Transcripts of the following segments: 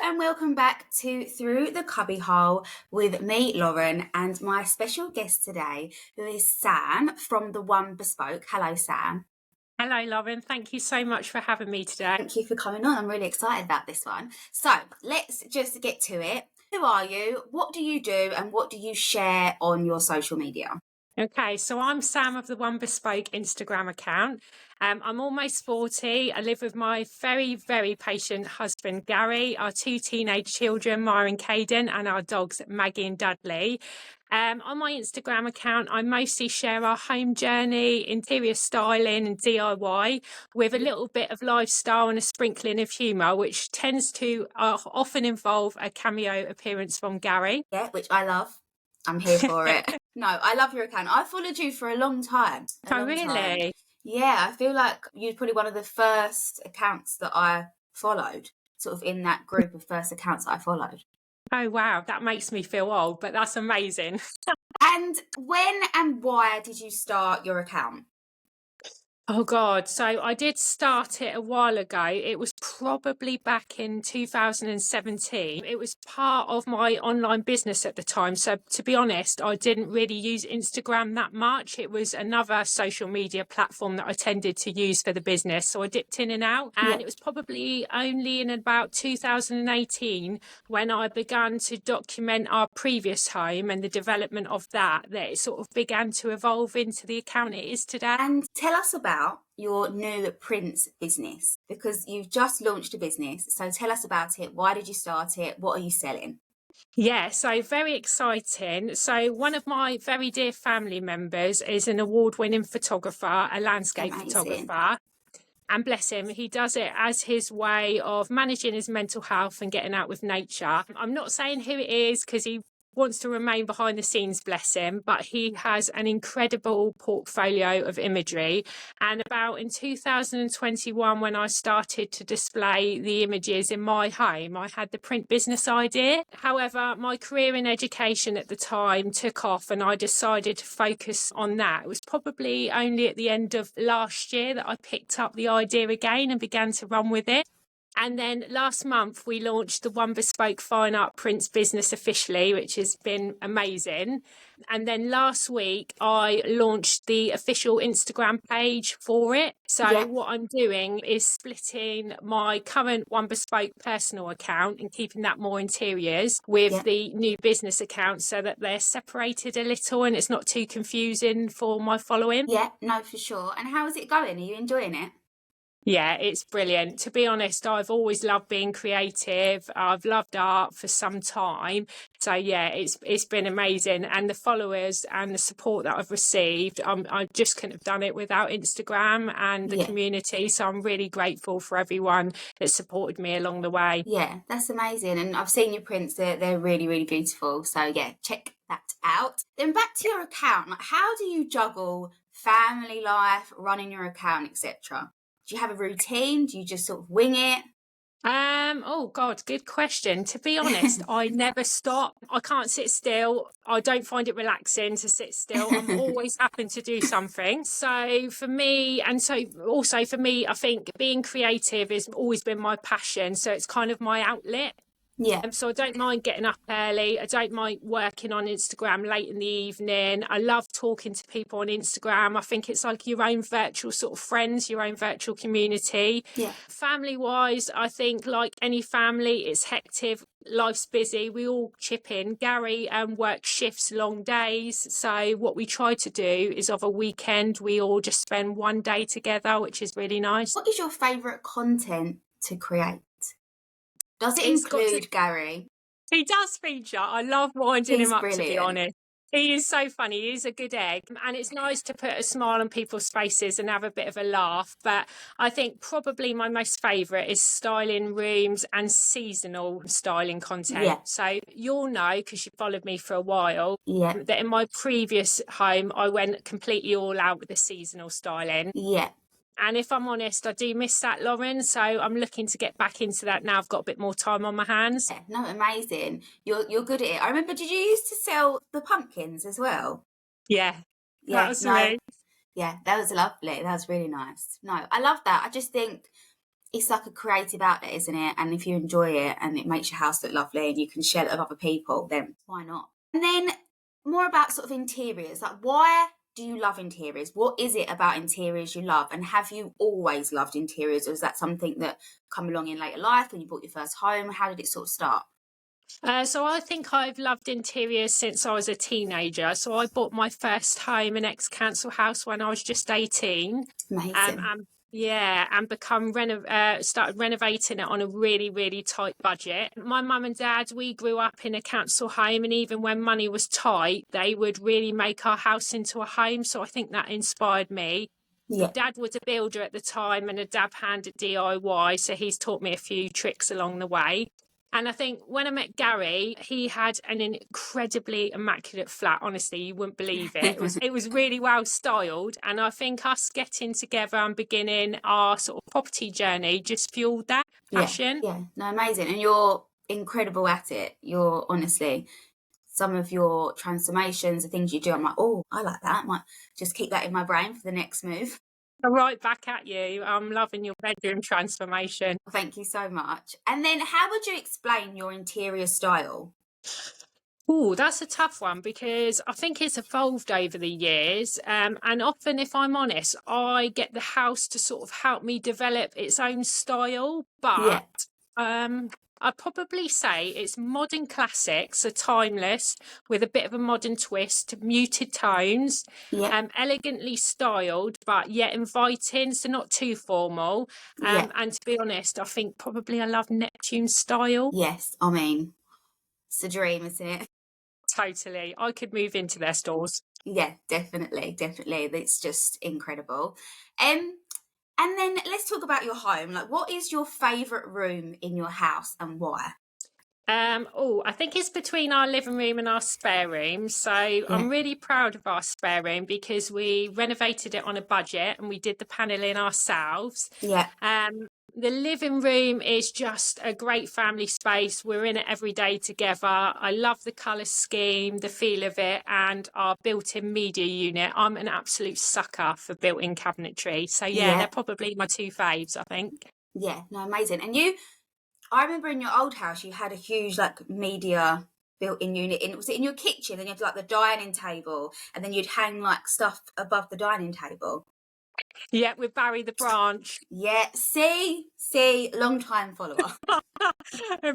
and welcome back to Through the Cubbyhole with me, Lauren, and my special guest today, who is Sam from the One Bespoke. Hello, Sam. Hello, Lauren. Thank you so much for having me today. Thank you for coming on. I'm really excited about this one. So let's just get to it. Who are you? What do you do? And what do you share on your social media? Okay, so I'm Sam of the One Bespoke Instagram account. I'm almost 40. I live with my very, very patient husband, Gary, our two teenage children, Maya and Caden, and our dogs, Maggie and Dudley. On my Instagram account, I mostly share our home journey, interior styling and DIY with a little bit of lifestyle and a sprinkling of humour, which tends to often involve a cameo appearance from Gary. Yeah, which I love. I'm here for it. No, I love your account. I followed you for a long time. Oh, really? Yeah, I feel like you're probably one of the first accounts that I followed, sort of in that group of first accounts that I followed. Oh, wow. That makes me feel old, but that's amazing. And when and why did you start your account? Oh, God. So I did start it a while ago. It was probably back in 2017. It was part of my online business at the time. So to be honest, I didn't really use Instagram that much. It was another social media platform that I tended to use for the business. So I dipped in and out. And It was probably only in about 2018 when I began to document our previous home and the development of that it sort of began to evolve into the account it is today. And tell us about your new prints business, because you've just launched a business. So tell us about it. Why did you start it? What are you selling? Yeah, so very exciting. So one of my very dear family members is an award-winning photographer, a landscape photographer. And bless him, he does it as his way of managing his mental health and getting out with nature. I'm not saying who it is because he wants to remain behind the scenes, bless him, but he has an incredible portfolio of imagery. And about in 2021, when I started to display the images in my home, I had the print business idea. However, my career in education at the time took off and I decided to focus on that. It was probably only at the end of last year that I picked up the idea again and began to run with it. And then last month, we launched the One Bespoke Fine Art Prints business officially, which has been amazing. And then last week, I launched the official Instagram page for it. So what I'm doing is splitting my current One Bespoke personal account and keeping that more interiors with the new business account so that they're separated a little and it's not too confusing for my following. Yeah, no, for sure. And how is it going? Are you enjoying it? Yeah, it's brilliant. To be honest, I've always loved being creative. I've loved art for some time. So yeah, it's been amazing. And the followers and the support that I've received, I just couldn't have done it without Instagram and the community. So I'm really grateful for everyone that supported me along the way. Yeah, that's amazing. And I've seen your prints. They're really, really beautiful. So yeah, check that out. Then back to your account. Like, how do you juggle family life, running your account, etc.? Do you have a routine? Do you just sort of wing it? Oh God, good question. To be honest, I never stop. I can't sit still. I don't find it relaxing to sit still. I'm always having to do something. So for me, and so also for me, I think being creative has always been my passion. So it's kind of my outlet. Yeah. So I don't mind getting up early. I don't mind working on Instagram late in the evening. I love talking to people on Instagram. I think it's like your own virtual sort of friends, your own virtual community. Yeah. Family wise, I think like any family, it's hectic. Life's busy. We all chip in. Gary works shifts, long days. So what we try to do is of a weekend, we all just spend one day together, which is really nice. What is your favourite content to create? Does it include Gary? He does feature. I love winding him up, brilliant. to be honest. He is so funny. He's a good egg. And it's nice to put a smile on people's faces and have a bit of a laugh. But I think probably my most favourite is styling rooms and seasonal styling content. Yeah. So you'll know, because you followed me for a while, Yeah. that in my previous home, I went completely all out with the seasonal styling. Yeah. And if I'm honest, I do miss that, Lauren. So I'm looking to get back into that now. I've got a bit more time on my hands. Yeah, no, amazing. You're good at it. I remember, did you used to sell the pumpkins as well? Yeah. That was me. Yeah, that was lovely. That was really nice. No, I love that. I just think it's like a creative outlet, isn't it? And if you enjoy it and it makes your house look lovely and you can share it with other people, then why not? And then more about sort of interiors. Like, why do you love interiors? What is it about interiors you love? And have you always loved interiors, or is that something that come along in later life when you bought your first home? How did it sort of start? So I think I've loved interiors since I was a teenager. So I bought my first home, an ex-council house, when I was just 18. Amazing. And started renovating it on a really, really tight budget. My mum and dad, we grew up in a council home, and even when money was tight, they would really make our house into a home. So I think that inspired me. Yeah. Dad was a builder at the time and a dab hand at DIY, so he's taught me a few tricks along the way. And I think when I met Gary, he had an incredibly immaculate flat. Honestly, you wouldn't believe it. It was really well styled. And I think us getting together and beginning our sort of property journey just fueled that passion. Yeah. No, amazing. And you're incredible at it. You're honestly, some of your transformations, the things you do, I'm like, oh, I like that. I might just keep that in my brain for the next move. Right back at you. I'm loving your bedroom transformation. Thank you so much. And then how would you explain your interior style? Oh, that's a tough one because I think it's evolved over the years. And often, if I'm honest, I get the house to sort of help me develop its own style. But I'd probably say it's modern classics, so timeless, with a bit of a modern twist, muted tones, elegantly styled, but yet inviting, so not too formal. And to be honest, I think probably I love Neptune style. Yes, I mean, it's a dream, isn't it? Totally. I could move into their stores. Yeah, definitely. It's just incredible. And then let's talk about your home. Like, what is your favourite room in your house and why? I think it's between our living room and our spare room. So I'm really proud of our spare room because we renovated it on a budget and we did the paneling ourselves. Yeah. The living room is just a great family space. We're in it every day together. I love the colour scheme, the feel of it, and our built-in media unit. I'm an absolute sucker for built-in cabinetry. So they're probably my two faves, I think. Yeah, no, amazing. And I remember in your old house, you had a huge like media built-in unit was it in your kitchen? And you had like the dining table, and then you'd hang like stuff above the dining table. Yeah, with Barry the Branch. Yeah, see, long time follower.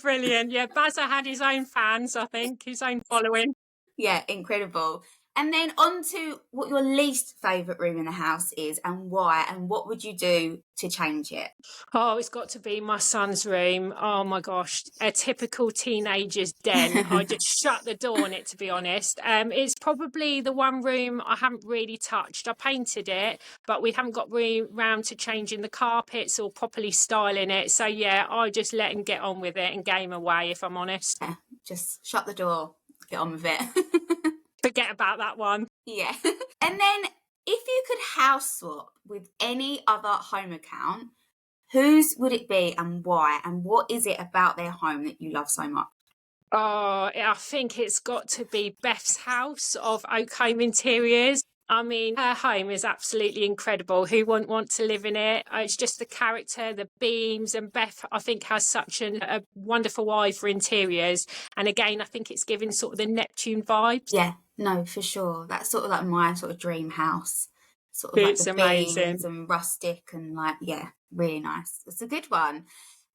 Brilliant. Yeah, Bazza had his own fans, I think, his own following. Yeah, incredible. And then on to what your least favourite room in the house is and why, and what would you do to change it? Oh, it's got to be my son's room. Oh my gosh, a typical teenager's den. I just shut the door on it, to be honest. It's probably the one room I haven't really touched. I painted it, but we haven't got round to changing the carpets or properly styling it. So yeah, I just let him get on with it and game away, if I'm honest. Yeah, just shut the door, get on with it. Forget about that one. Yeah. And then if you could house swap with any other home account, whose would it be and why? And what is it about their home that you love so much? Oh, I think it's got to be Beth's house of Oak Home Interiors. I mean, her home is absolutely incredible. Who wouldn't want to live in it? It's just the character, the beams, and Beth, I think, has such a wonderful eye for interiors. And again, I think it's giving sort of the Neptune vibes. Yeah, no, for sure. That's sort of like my sort of dream house. Sort of It's like the amazing. beams and rustic and like, yeah, really nice. It's a good one.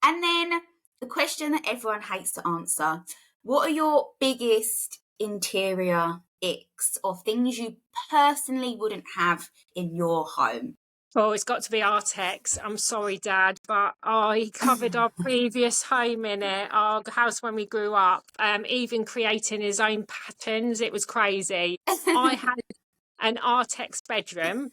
And then the question that everyone hates to answer, what are your biggest interior icks or things you personally wouldn't have in your home? Oh, it's got to be Artex. I'm sorry, Dad, but he covered our previous home in it, our house when we grew up, even creating his own patterns. It was crazy. I had an Artex bedroom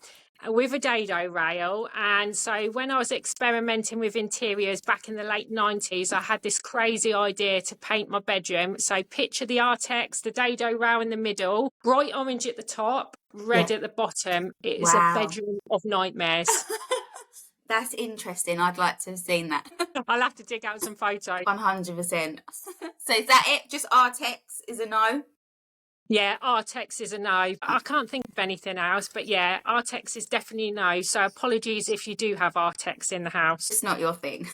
with a dado rail, and so when I was experimenting with interiors back in the late 90s, I had this crazy idea to paint my bedroom. So picture the Artex, the dado rail in the middle, bright orange at the top, red at the bottom. It is a bedroom of nightmares. That's interesting. I'd like to have seen that. I'll have to dig out some photos. 100%. So is that it? Just Artex is a no? Yeah, Artex is a no. I can't think of anything else, but yeah, Artex is definitely no. So apologies if you do have Artex in the house. It's not your thing.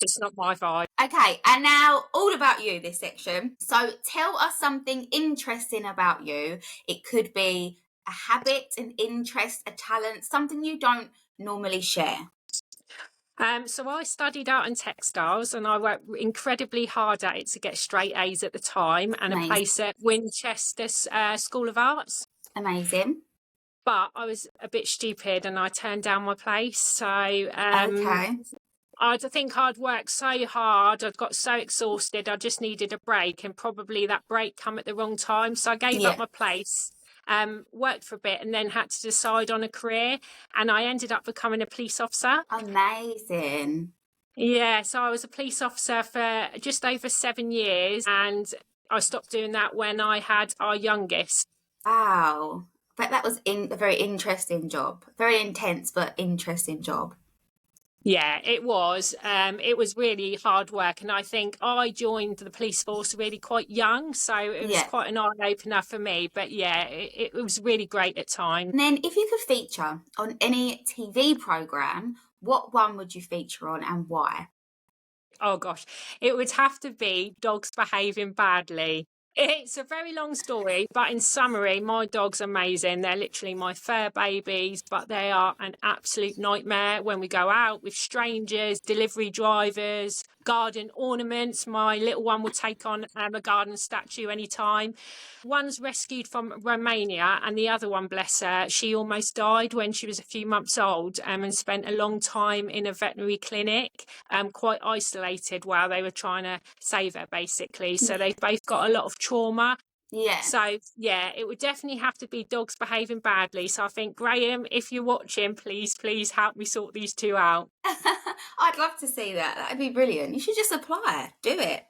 It's not my vibe. Okay, and now all about you, this section. So tell us something interesting about you. It could be a habit, an interest, a talent, something you don't normally share. So I studied art and textiles, and I worked incredibly hard at it to get straight A's at the time and Amazing. a place at Winchester School of Arts. Amazing. But I was a bit stupid and I turned down my place. So Okay. I think I'd worked so hard, I'd got so exhausted, I just needed a break, and probably that break come at the wrong time. So I gave up my place, worked for a bit, and then had to decide on a career. And I ended up becoming a police officer. Amazing. Yeah, so I was a police officer for just over 7 years, and I stopped doing that when I had our youngest. Wow. But that was a very interesting job. Very intense, but interesting job. Yeah, it was. It was really hard work, and I think I joined the police force really quite young, so it was quite an eye opener for me. But yeah, it was really great at times. And then, if you could feature on any TV program, what one would you feature on and why? Oh gosh, it would have to be dogs behaving badly. It's a very long story, but in summary, my dog's amazing. They're literally my fur babies, but they are an absolute nightmare when we go out with strangers, delivery drivers, garden ornaments. My little one will take on a garden statue anytime. One's rescued from Romania, and the other one, bless her, she almost died when she was a few months old, and spent a long time in a veterinary clinic, quite isolated while they were trying to save her, basically. So they've both got a lot of trauma. Yeah. So yeah, it would definitely have to be dogs behaving badly. So I think, Graham, if you're watching, please help me sort these two out. I'd love to see that. That'd be brilliant. You should just apply. Do it.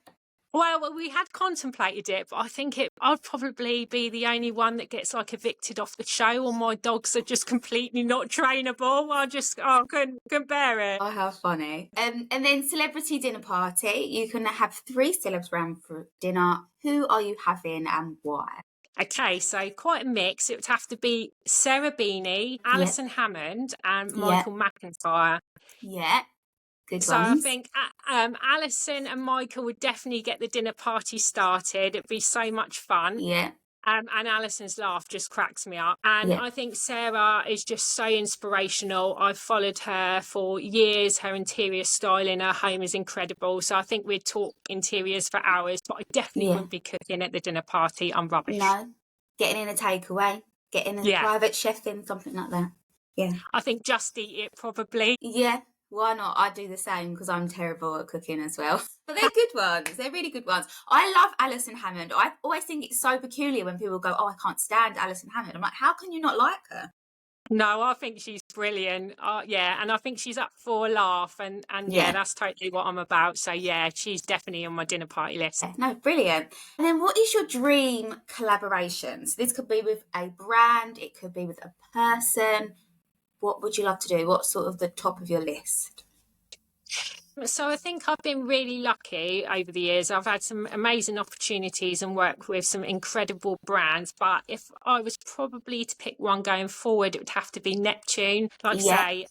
Well, we had contemplated it, but I think I'd probably be the only one that gets like evicted off the show, or my dogs are just completely not trainable. I couldn't bear it. Oh, how funny. And then celebrity dinner party. You can have 3 celebs round for dinner. Who are you having and why? Okay, so quite a mix. It would have to be Sarah Beanie, Alison Hammond, and Michael McIntyre. Yeah. Good So ones. I think Alison and Michael would definitely get the dinner party started. It'd be so much fun. Yeah. And Alison's laugh just cracks me up. And I think Sarah is just so inspirational. I've followed her for years. Her interior style in her home is incredible. So I think we'd talk interiors for hours, but I definitely wouldn't be cooking at the dinner party. I'm rubbish. No. Getting in a takeaway. Getting a private chef in, something like that. Yeah. I think just eat it, probably. Yeah. Why not? I do the same because I'm terrible at cooking as well. But they're good ones. They're really good ones. I love Alison Hammond. I always think it's so peculiar when people go, oh, I can't stand Alison Hammond. I'm like, how can you not like her? No, I think she's brilliant. And I think she's up for a laugh. And that's totally what I'm about. So, yeah, she's definitely on my dinner party list. No, brilliant. And then what is your dream collaboration? So this could be with a brand. It could be with a person. What would you love to do? What's sort of the top of your list? So I think I've been really lucky over the years. I've had some amazing opportunities and worked with some incredible brands. But if I was probably to pick one going forward, it would have to be Neptune. Like I say,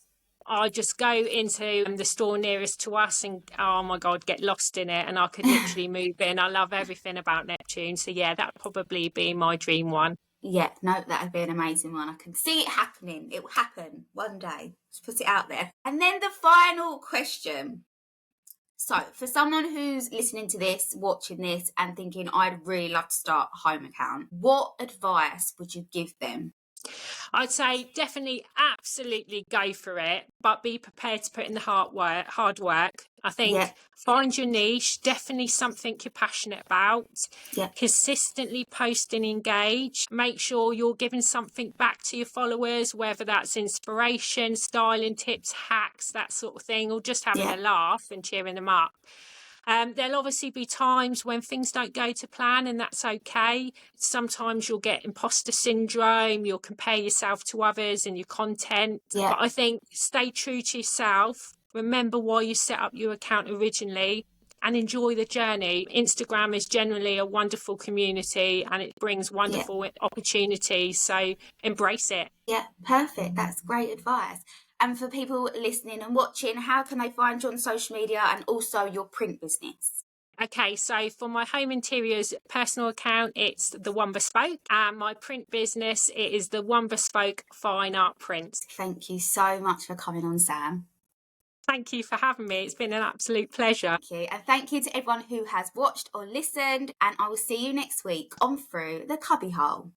I just go into the store nearest to us and, oh my God, get lost in it. And I could literally move in. I love everything about Neptune. So yeah, that would probably be my dream one. Yeah, no, that would be an amazing one. I can see it happening. It will happen one day. Just put it out there. And then the final question. So, for someone who's listening to this, watching this, and thinking, I'd really love to start a home account, what advice would you give them? I'd say definitely, absolutely go for it, but be prepared to put in the hard work. I think find your niche, definitely something you're passionate about. Consistently post and engage. Make sure you're giving something back to your followers, whether that's inspiration, styling tips, hacks, that sort of thing, or just having a laugh and cheering them up. There'll obviously be times when things don't go to plan, and that's okay. Sometimes you'll get imposter syndrome, you'll compare yourself to others and your content. But I think stay true to yourself. Remember why you set up your account originally. and enjoy the journey. Instagram is generally a wonderful community and it brings wonderful opportunities. So embrace it. Yeah, perfect. That's great advice. And for people listening and watching, how can they find you on social media and also your print business? Okay, so for my home interiors personal account, it's the One Bespoke, and my print business, it is the One Bespoke Fine Art Prints. Thank you so much for coming on, Sam. Thank you for having me. It's been an absolute pleasure. Thank you. And thank you to everyone who has watched or listened. And I will see you next week on Through the Cubbyhole.